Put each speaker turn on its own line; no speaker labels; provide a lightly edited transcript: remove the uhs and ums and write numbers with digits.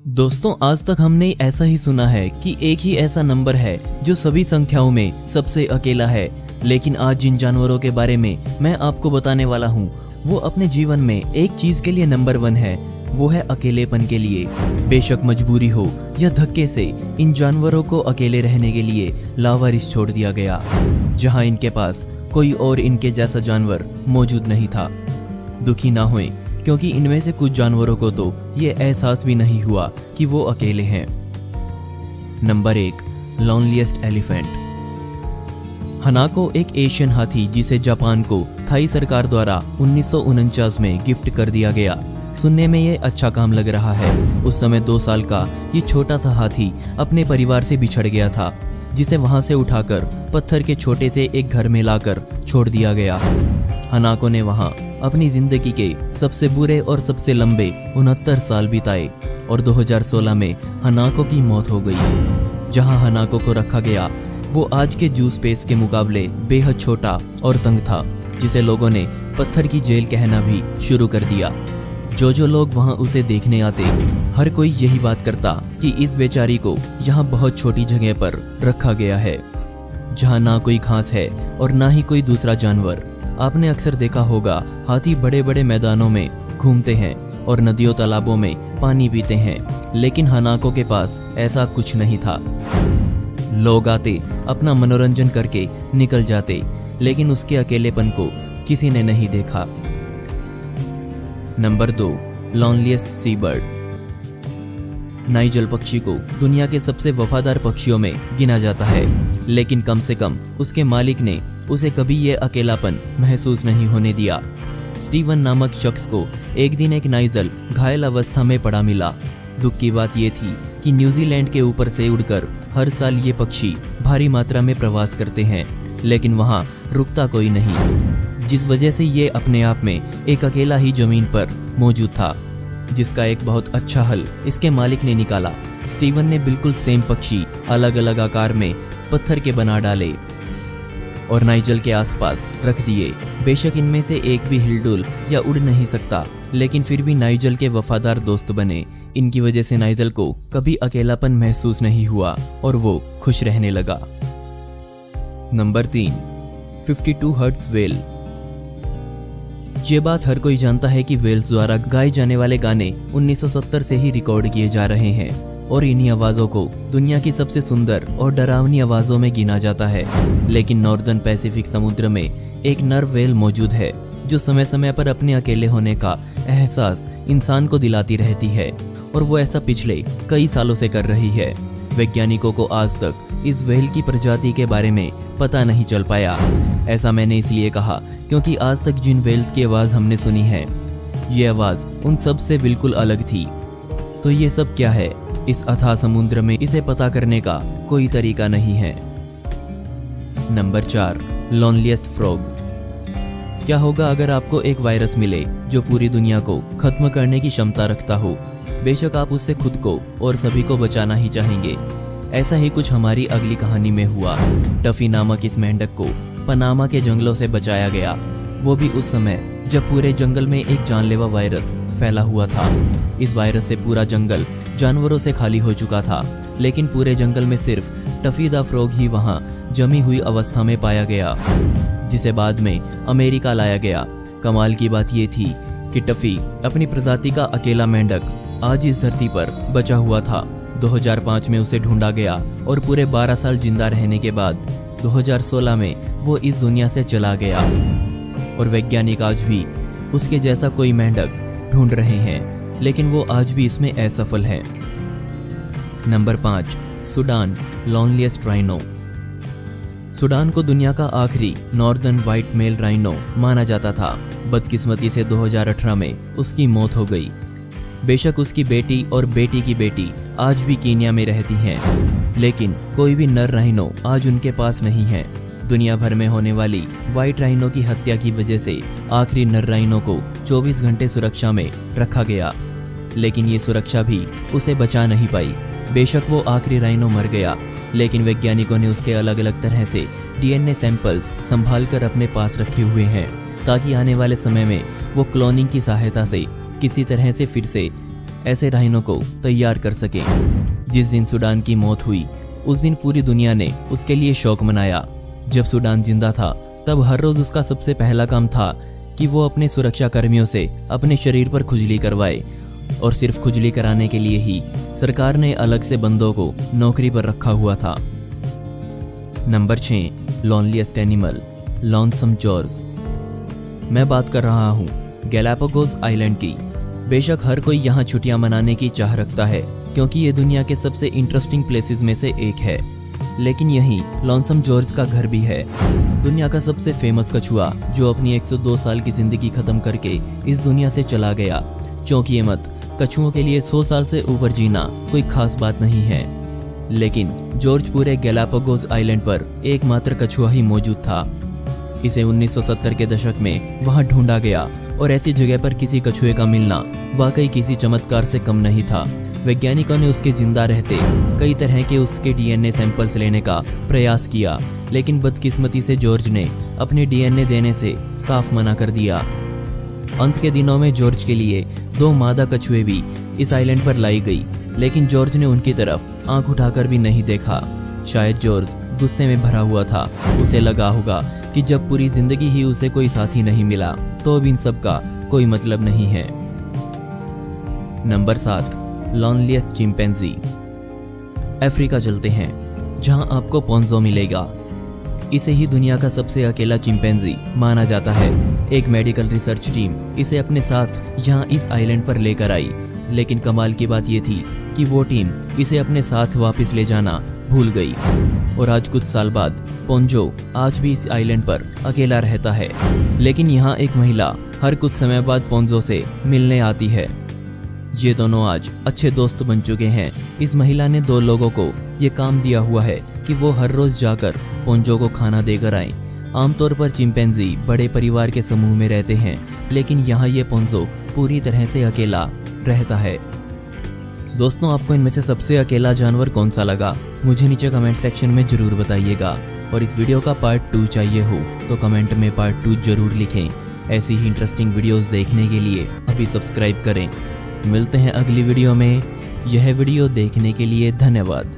दोस्तों, आज तक हमने ऐसा ही सुना है कि एक ही ऐसा नंबर है जो सभी संख्याओं में सबसे अकेला है। लेकिन आज जिन जानवरों के बारे में मैं आपको बताने वाला हूँ वो अपने जीवन में एक चीज के लिए नंबर 1 है, वो है अकेलेपन के लिए। बेशक मजबूरी हो या धक्के से इन जानवरों को अकेले रहने के लिए लावारिस छोड़ दिया गया, जहाँ इनके पास कोई और इनके जैसा जानवर मौजूद नहीं था। दुखी ना होएं, क्योंकि इनमें से कुछ जानवरों को तो ये एहसास भी नहीं हुआ कि वो अकेले हैं। Number 1, लोनलीएस्ट elephant. हनाको एक एशियन हाथी जिसे जापान को थाई सरकार द्वारा 1949 में गिफ्ट कर दिया गया। सुनने में ये अच्छा काम लग रहा है। उस समय 2 साल का ये छोटा सा हाथी अपने परिवार से बिछड़ गया था, जिसे वहां से उठाकर पत्थर के छोटे से एक घर में लाकर छोड़ दिया गया। हनाको ने वहां अपनी जिंदगी के सबसे बुरे और सबसे लंबे 69 साल बिताए और 2016 में हनाको की मौत हो गई। जहां हनाको को रखा गया वो आज के जू स्पेस के मुकाबले बेहद छोटा और तंग था, जिसे लोगों ने पत्थर की जेल कहना भी शुरू कर दिया। जो लोग वहां उसे देखने आते, हर कोई यही बात करता कि इस बेचारी को यहाँ बहुत छोटी जगह पर रखा गया है, जहाँ ना कोई घास है और ना ही कोई दूसरा जानवर। आपने अक्सर देखा होगा हाथी बड़े बड़े मैदानों में घूमते हैं और नदियों तालाबों में पानी पीते हैं, लेकिन हनाको के पास ऐसा कुछ नहीं था। लोग आते, अपना मनोरंजन करके निकल जाते, लेकिन उसके अकेलेपन को किसी ने नहीं देखा। नंबर 2, लोनलीएस्ट सी बर्ड। नाइजल पक्षी को दुनिया के सबसे वफादार पक्षियों में गिना जाता है, लेकिन कम से कम उसके मालिक ने उसे कभी ये अकेलापन महसूस नहीं होने दिया। स्टीवन नामक शख्स को एक दिन एक नाइजल घायल अवस्था में पड़ा मिला। दुख की बात यह थी कि न्यूजीलैंड के ऊपर से उड़कर हर साल ये पक्षी भारी मात्रा में प्रवास करते हैं, लेकिन वहाँ रुकता कोई नहीं, जिस वजह से ये अपने आप में एक अकेला ही जमीन पर मौजूद था, जिसका एक बहुत अच्छा हल इसके मालिक ने निकाला। स्टीवन ने बिल्कुल सेम पक्षी अलग अलग आकार में पत्थर के बना डाले और नाइजल के आसपास रख दिए। बेशक इनमें से एक भी हिलडुल या उड़ नहीं सकता, लेकिन फिर भी नाइजल के वफादार दोस्त बने। इनकी वजह से नाइजल को कभी अकेलापन महसूस नहीं हुआ और वो खुश रहने लगा। Number 3, 52 hertz whale. ये बात हर कोई जानता है कि वेल्स द्वारा गाए जाने वाले गाने 1970 से ही रिकॉर्ड किए जा रहे हैं और इन्हीं आवाज़ों को दुनिया की सबसे सुंदर और डरावनी आवाज़ों में गिना जाता है। लेकिन नॉर्दर्न पैसिफिक समुद्र में एक नर व्हेल मौजूद है जो समय समय पर अपने अकेले होने का एहसास इंसान को दिलाती रहती है, और वो ऐसा पिछले कई सालों से कर रही है। वैज्ञानिकों को आज तक इस व्हेल की प्रजाति के बारे में पता नहीं चल पाया। ऐसा मैंने इसलिए कहा क्योंकि आज तक जिन व्हेल्स की आवाज़ हमने सुनी है, ये आवाज़ उन सब से बिल्कुल अलग थी। तो ये सब क्या है? इस अथाह समुद्र में इसे पता करने का कोई तरीका नहीं है। Number 4, loneliest frog. क्या होगा अगर आपको एक वायरस मिले जो पूरी दुनिया को खत्म करने की क्षमता रखता हो? बेशक आप उससे खुद को और सभी को बचाना ही चाहेंगे। ऐसा ही कुछ हमारी अगली कहानी में हुआ। टफी नामक इस मेंढक को पनामा के जंगलों से बचाया गया, वो भी उस समय जब पूरे जंगल में एक जानलेवा वायरस फैला हुआ था। इस वायरस से पूरा जंगल जानवरों से खाली हो चुका था, लेकिन पूरे जंगल में सिर्फ टफी द फ्रॉग ही वहां जमी हुई अवस्था में पाया गया, जिसे बाद में अमेरिका लाया गया। कमाल की बात ये थी कि टफी अपनी प्रजाति का अकेला मेंढक आज इस धरती पर बचा हुआ था। 2005 में उसे ढूंढा गया और पूरे 12 साल जिंदा रहने के बाद 2016 में वो इस दुनिया से चला गया, और वैज्ञानिक आज भी उसके जैसा कोई मेंढक ढूंढ रहे हैं, लेकिन वो आज भी इसमें असफल है। Number 5, Sudan, loneliest rhino. Sudan को दुनिया का आखिरी नॉर्दर्न व्हाइट मेल राइनो माना जाता था। बदकिस्मती से 2018 में उसकी मौत हो गई। बेशक उसकी बेटी और बेटी की बेटी आज भी कीनिया में रहती हैं, लेकिन कोई भी नर राइनो आज उनके पास नहीं है। दुनिया भर में होने वाली व्हाइट राइनो की हत्या की वजह से आखिरी नर राइनो को 24 घंटे सुरक्षा में रखा गया, लेकिन ये सुरक्षा भी उसे बचा नहीं पाई। बेशक वो आखिरी राइनो मर गया, लेकिन वैज्ञानिकों ने उसके अलग अलग तरह से डीएनए सैंपल्स संभाल कर अपने पास रखे हुए हैं, ताकि आने वाले समय में वो क्लोनिंग की सहायता से किसी तरह से फिर से ऐसे राइनो को तैयार कर सकें। जिस दिन सूडान की मौत हुई उस दिन पूरी दुनिया ने उसके लिए शोक मनाया। जब सूडान जिंदा था तब हर रोज उसका सबसे पहला काम था कि वो अपने सुरक्षा कर्मियों से अपने शरीर पर खुजली करवाए, और सिर्फ खुजली कराने के लिए ही सरकार ने अलग से बंदों को नौकरी पर रखा हुआ था। Number 6, loneliest animal, lonesome George. मैं बात कर रहा हूँ गैलापागोस आइलैंड की। बेशक हर कोई यहाँ छुट्टियां मनाने की चाह रखता है क्योंकि ये दुनिया के सबसे इंटरेस्टिंग प्लेसेस में से एक है, लेकिन यहीं लॉनसम जॉर्ज का घर भी है। दुनिया का सबसे फेमस कछुआ जो अपनी 102 साल की जिंदगी खत्म करके इस दुनिया से चला गया। चौंकिए मत, कछुओं के लिए 100 साल से ऊपर जीना कोई खास बात नहीं है, लेकिन जॉर्ज पूरे गैलापागोस आइलैंड पर एकमात्र कछुआ ही मौजूद था। इसे 1970 के दशक में वहां ढूंढा गया और ऐसी जगह पर किसी कछुए का मिलना वाकई किसी चमत्कार से कम नहीं था। वैज्ञानिकों ने उसके जिंदा रहते कई तरह के उसके डीएनए सैंपल्स लेने का प्रयास किया, लेकिन बदकिस्मती से जॉर्ज ने अपने डीएनए देने से साफ मना कर दिया। अंत के दिनों में जॉर्ज के लिए 2 मादा कछुए भी इस आइलैंड पर लाई गई, लेकिन जॉर्ज ने उनकी तरफ आंख उठाकर भी नहीं देखा। शायद जॉर्ज गुस्से में भरा हुआ था। उसे लगा होगा कि जब पूरी जिंदगी ही उसे कोई साथी नहीं मिला तो अब इन सब का कोई मतलब नहीं है। Number 7, लॉनलीएस्ट chimpanzee. अफ्रीका चलते हैं जहां आपको पोंजो मिलेगा। इसे ही दुनिया का सबसे अकेला चिंपैंजी माना जाता है। एक मेडिकल रिसर्च टीम इसे अपने साथ यहाँ इस आइलैंड पर लेकर आई, लेकिन कमाल की बात ये थी कि वो टीम इसे अपने साथ वापस ले जाना भूल गई, और आज कुछ साल बाद पोंजो आज भी इस आइलैंड पर अकेला रहता है। लेकिन यहाँ एक महिला हर कुछ समय बाद पोंजो से मिलने आती है। ये दोनों आज अच्छे दोस्त बन चुके हैं। इस महिला ने 2 लोगों को ये काम दिया हुआ है कि वो हर रोज जाकर पोंजो को खाना देकर आएं। आमतौर पर चिंपैंजी बड़े परिवार के समूह में रहते हैं, लेकिन यहाँ ये पोंजो पूरी तरह से अकेला रहता है। दोस्तों, आपको इनमें से सबसे अकेला जानवर कौन सा लगा मुझे नीचे कमेंट सेक्शन में जरूर बताइएगा, और इस वीडियो का पार्ट 2 चाहिए हो तो कमेंट में पार्ट 2 जरूर लिखें। ऐसी ही इंटरेस्टिंग वीडियोस देखने के लिए अभी सब्सक्राइब करें। मिलते हैं अगली वीडियो में। यह वीडियो देखने के लिए धन्यवाद।